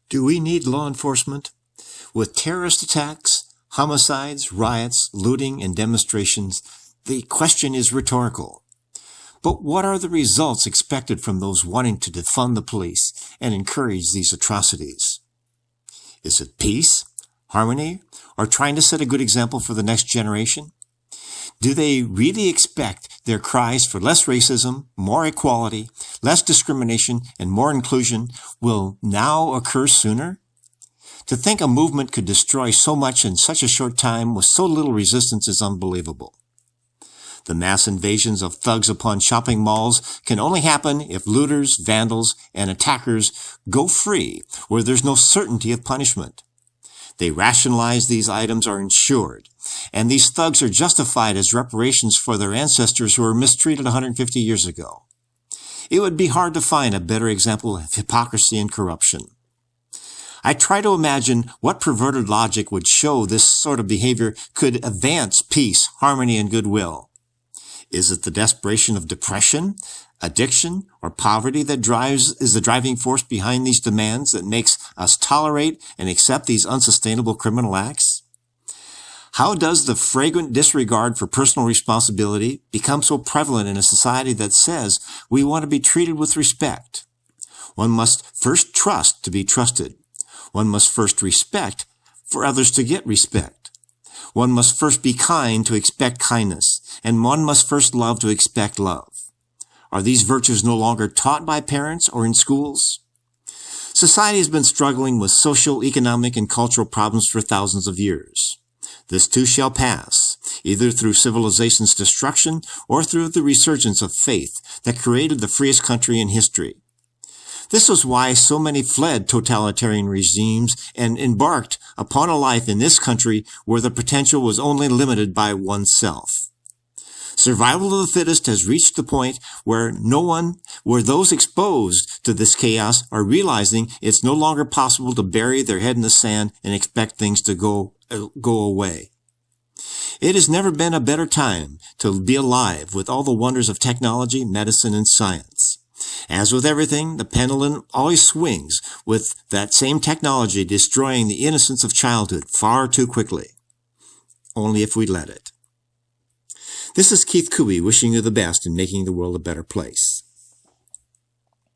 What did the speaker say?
Do we need law enforcement? With terrorist attacks, homicides, riots, looting, and demonstrations, the question is rhetorical. But what are the results expected from those wanting to defund the police and encourage these atrocities? Is it peace, harmony, or trying to set a good example for the next generation? Do they really expect their cries for less racism, more equality, less discrimination, and more inclusion will now occur sooner? To think a movement could destroy so much in such a short time with so little resistance is unbelievable. The mass invasions of thugs upon shopping malls can only happen if looters, vandals, and attackers go free where there's no certainty of punishment. They rationalize these items are insured, and these thugs are justified as reparations for their ancestors who were mistreated 150 years ago. It would be hard to find a better example of hypocrisy and corruption. I try to imagine what perverted logic would show this sort of behavior could advance peace, harmony, and goodwill. Is it the desperation of depression, addiction, or poverty that is the driving force behind these demands that makes us tolerate and accept these unsustainable criminal acts? How does the flagrant disregard for personal responsibility become so prevalent in a society that says we want to be treated with respect? One must first trust to be trusted. One must first respect for others to get respect. One must first be kind to expect kindness, and one must first love to expect love. Are these virtues no longer taught by parents or in schools? Society has been struggling with social, economic, and cultural problems for thousands of years. This too shall pass, either through civilization's destruction or through the resurgence of faith that created the freest country in history. This was why so many fled totalitarian regimes and embarked upon a life in this country where the potential was only limited by oneself. Survival of the fittest has reached the point where those exposed to this chaos are realizing it's no longer possible to bury their head in the sand and expect things to go away. It has never been a better time to be alive with all the wonders of technology, medicine, and science. As with everything, the pendulum always swings with that same technology destroying the innocence of childhood far too quickly. Only if we let it. This is Keith Cooey wishing you the best in making the world a better place.